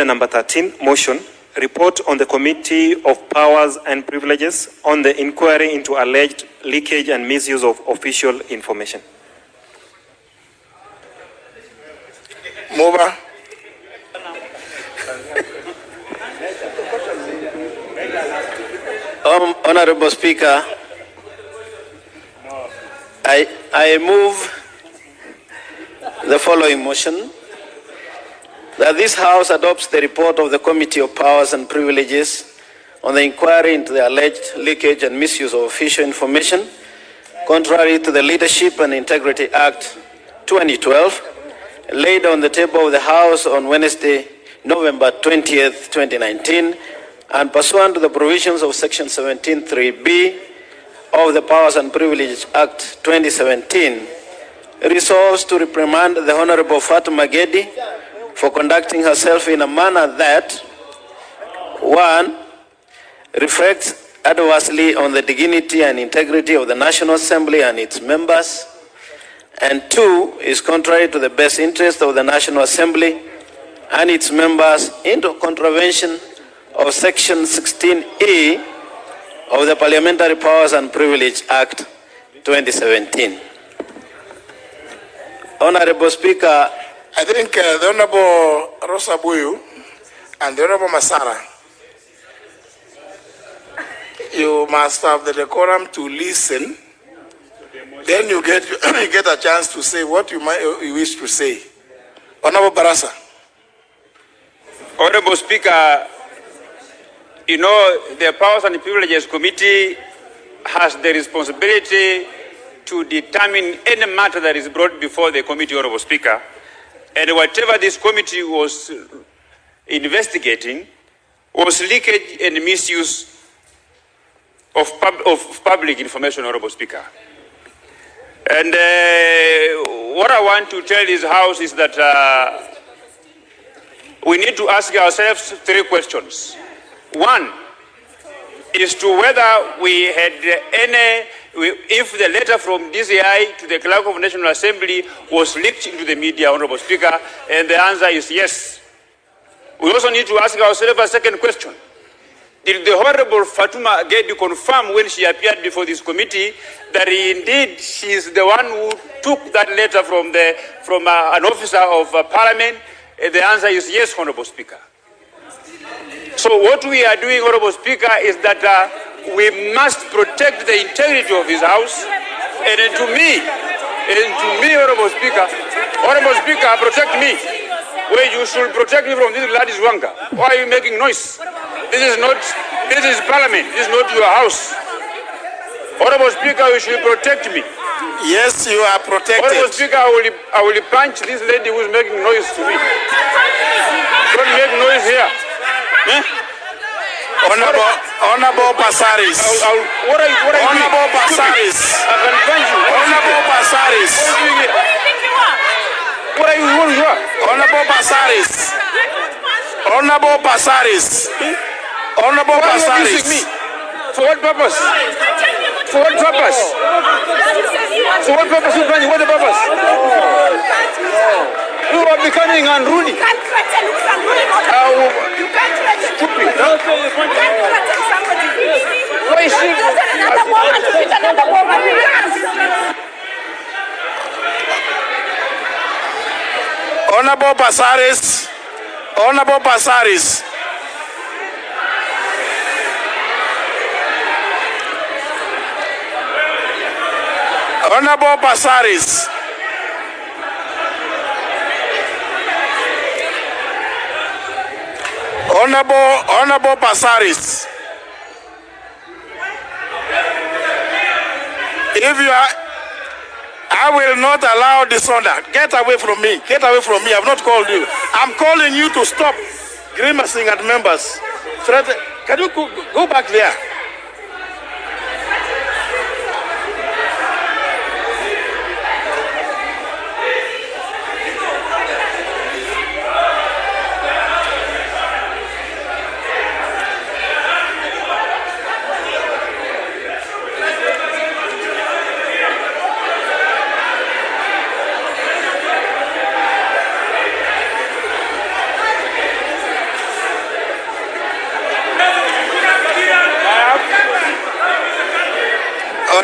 order number 13, motion, report on the Committee of Powers and Privileges on the inquiry into alleged leakage and misuse of official information. Mover. Honorable Speaker, I move the following motion, that this House adopts the report of the Committee of Powers and Privileges on the inquiry into the alleged leakage and misuse of official information, contrary to the Leadership and Integrity Act 2012, laid on the table of the House on Wednesday, November 20th, 2019, and pursuant to the provisions of Section 17(3)(b) of the Powers and Privileges Act 2017, resolves to reprimand the Honorable Fatuma Gedi for conducting herself in a manner that, 1, reflects adversely on the dignity and integrity of the National Assembly and its members, and 2, is contrary to the best interest of the National Assembly and its members, into contravention of Section 16(e) of the Parliamentary Powers and Privilege Act 2017. Honorable Speaker, I think the Honorable Rosa Buyu and the Honorable Masara, you must have the decorum to listen. Then you get a chance to say what you wish to say. Honorable Barasa. Honorable Speaker, you know, the Powers and Privileges Committee has the responsibility to determine any matter that is brought before the committee, Honorable Speaker. And whatever this committee was investigating was leakage and misuse of public information, Honorable Speaker. And what I want to tell this House is that we need to ask ourselves 3 questions. 1 is to whether we had if the letter from DCI to the Clerk of National Assembly was leaked into the media, Honorable Speaker, and the answer is yes. We also need to ask ourselves a second question. Did the Honorable Fatuma Gedi confirm when she appeared before this committee that indeed she is the one who took that letter from an officer of Parliament? And the answer is yes, Honorable Speaker. So what we are doing, Honorable Speaker, is that we must protect the integrity of this House. And to me, Honorable Speaker, protect me. Well, you should protect me from this Gladys Wanga. Why are you making noise? This is Parliament. This is not your house. Honorable Speaker, you should protect me. Yes, you are protected. Honorable Speaker, I will punch this lady who is making noise to me. Don't make noise here. Eh? Honorable Passaris. What are you Honorable Passaris. I can punch you. Honorable Passaris. What are you doing here? Honorable Passaris. Honorable Passaris. Honorable Passaris. Me? For what purpose? For what purpose? For what purpose? What the purpose? You are becoming unruly. Stupid. Why is she? Honorable Passaris. Honorable Passaris. Honorable Passaris. Honorable Passaris. If you are, I will not allow disorder. Get away from me. Get away from me. I have not called you. I'm calling you to stop grimacing at members. Can you go back there?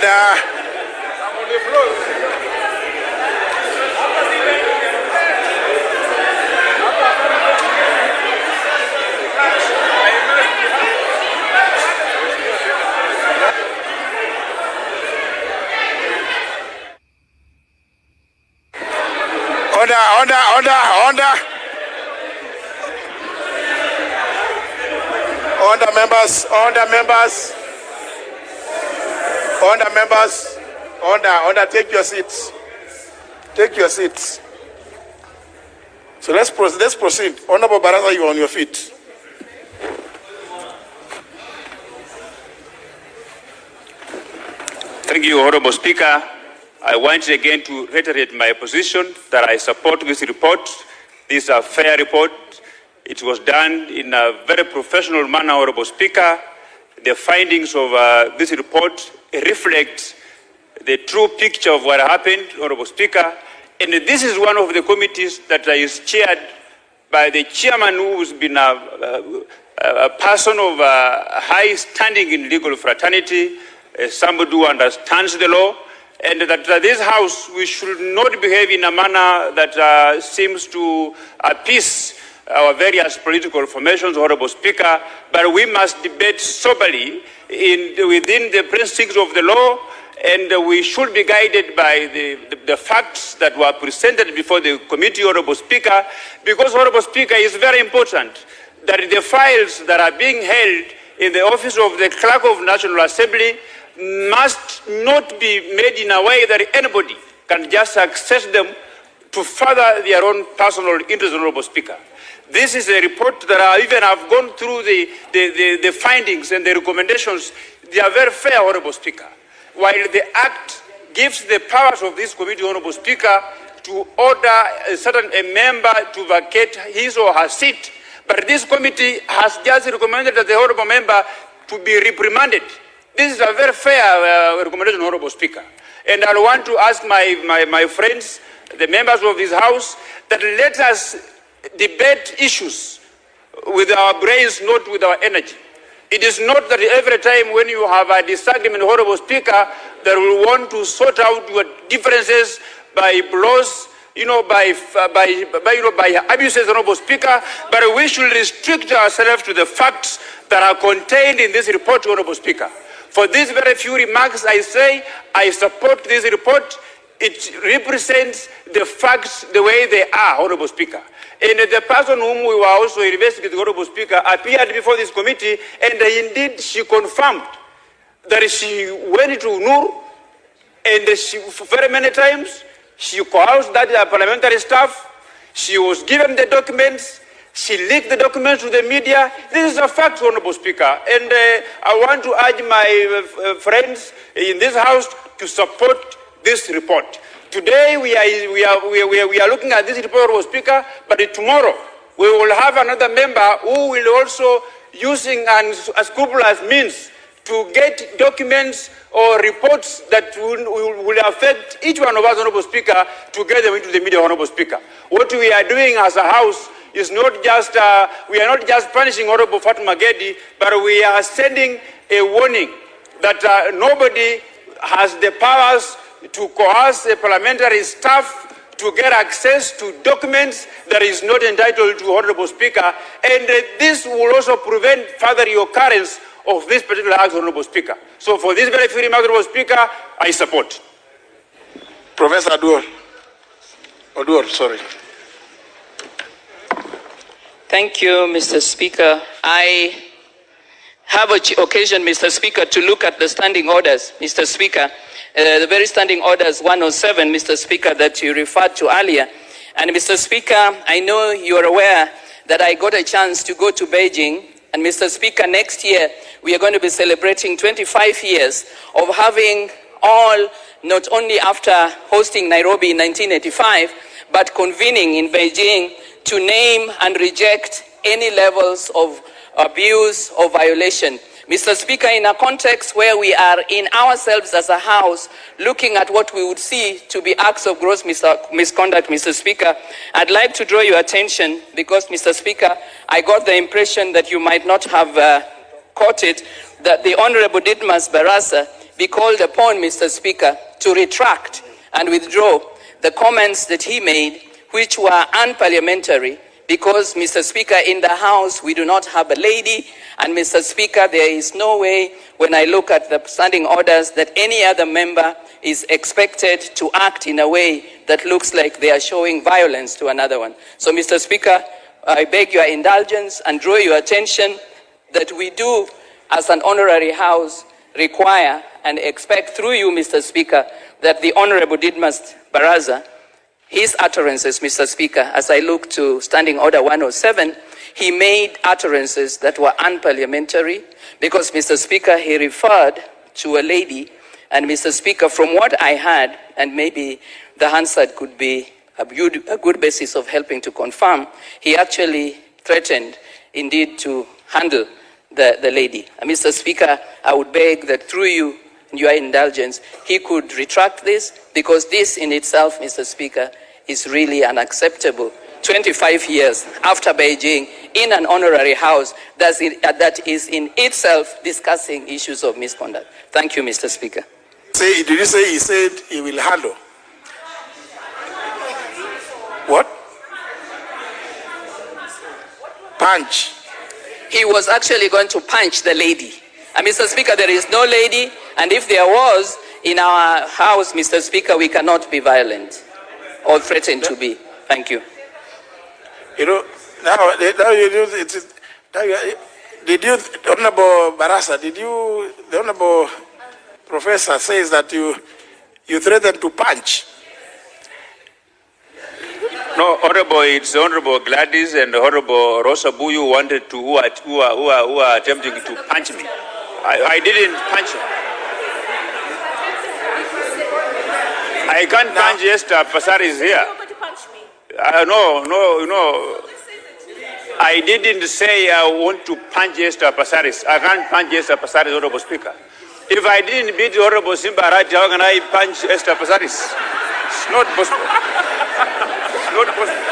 Order. Order, members. Order, take your seats. Take your seats. So let's proceed. Honorable Barasa, you are on your feet. Thank you, Honorable Speaker. I want again to reiterate my position that I support this report. This is a fair report. It was done in a very professional manner, Honorable Speaker. The findings of this report reflect the true picture of what happened, Honorable Speaker. And this is one of the committees that is chaired by the chairman, who's been a person of high standing in legal fraternity, somebody who understands the law, and that this House, we should not behave in a manner that seems to appease our various political formations, Honorable Speaker, but we must debate soberly within the principles of the law, and we should be guided by the facts that were presented before the committee, Honorable Speaker, because, Honorable Speaker, it's very important that the files that are being held in the office of the Clerk of National Assembly must not be made in a way that anybody can just access them to further their own personal interest, Honorable Speaker. This is a report that I've gone through the findings and the recommendations. They are very fair, Honorable Speaker. While the Act gives the powers of this committee, Honorable Speaker, to order a member to vacate his or her seat, but this committee has just recommended that the honorable member to be reprimanded. This is a very fair recommendation, Honorable Speaker. And I want to ask my friends, the members of this House, that let us debate issues with our brains, not with our energy. It is not that every time when you have a disagreement, Honorable Speaker, that we want to sort out your differences by blows, by abuses, Honorable Speaker, but we should restrict ourselves to the facts that are contained in this report, Honorable Speaker. For these very few remarks, I say I support this report. It represents the facts the way they are, Honorable Speaker. And the person whom we were also investigating, Honorable Speaker, appeared before this committee, and indeed she confirmed that she went to Nur, and she, very many times, she coerced that parliamentary staff. She was given the documents. She leaked the documents to the media. This is a fact, Honorable Speaker. And I want to urge my friends in this House to support this report. Today we are looking at this report, Honorable Speaker, but tomorrow we will have another member who will also using unscrupulous means to get documents or reports that will affect each one of us, Honorable Speaker, to get them into the media, Honorable Speaker. What we are doing as a House is not just, we are not just punishing Honorable Fatuma Gedi, but we are sending a warning that nobody has the powers to coerce a parliamentary staff to get access to documents that is not entitled to, Honorable Speaker, and this will also prevent further occurrence of this particular act, Honorable Speaker. So for this very few remarks, Honorable Speaker, I support. Professor Oduor, sorry. Thank you, Mr. Speaker. I have occasion, Mr. Speaker, to look at the standing orders, Mr. Speaker. The very standing orders 107, Mr. Speaker, that you referred to earlier. And Mr. Speaker, I know you're aware that I got a chance to go to Beijing. And Mr. Speaker, next year, we are going to be celebrating 25 years of having all, not only after hosting Nairobi in 1985, but convening in Beijing to name and reject any levels of abuse or violation. Mr. Speaker, in a context where we are in ourselves as a House looking at what we would see to be acts of gross misconduct, Mr. Speaker, I'd like to draw your attention because, Mr. Speaker, I got the impression that you might not have caught it, that the Honorable Didmus Barasa be called upon, Mr. Speaker, to retract and withdraw the comments that he made, which were unparliamentary, because, Mr. Speaker, in the House, we do not have a lady, and Mr. Speaker, there is no way, when I look at the standing orders, that any other member is expected to act in a way that looks like they are showing violence to another one. So, Mr. Speaker, I beg your indulgence and draw your attention that we do, as an honorary House, require and expect through you, Mr. Speaker, that the Honorable Didmus Barasa, his utterances, Mr. Speaker, as I look to Standing Order 107, he made utterances that were unparliamentary because, Mr. Speaker, he referred to a lady, and Mr. Speaker, from what I heard, and maybe the Hansard could be a good basis of helping to confirm, he actually threatened, indeed, to handle the lady. And Mr. Speaker, I would beg that through you, your indulgence, he could retract this, because this in itself, Mr. Speaker, is really unacceptable. 25 years after Beijing, in an honorary House that is in itself discussing issues of misconduct. Thank you, Mr. Speaker. Did you say he said he will handle? What? Punch. He was actually going to punch the lady. And Mr. Speaker, there is no lady, and if there was in our House, Mr. Speaker, we cannot be violent or threaten to be. Thank you. You know, now you do it. Did you, Honorable Barasa, the Honorable Professor says that you threatened to punch? No, Honorable, it's Honorable Gladys and Honorable Rosabuyu wanted to, who are attempting to punch me. I didn't punch him. I can't punch Esther Passaris here. No. I didn't say I want to punch Esther Passaris. I can't punch Esther Passaris, Honorable Speaker. If I didn't beat Honorable Simba Arati, how can I punch Esther Passaris? It's not possible. It's not possible.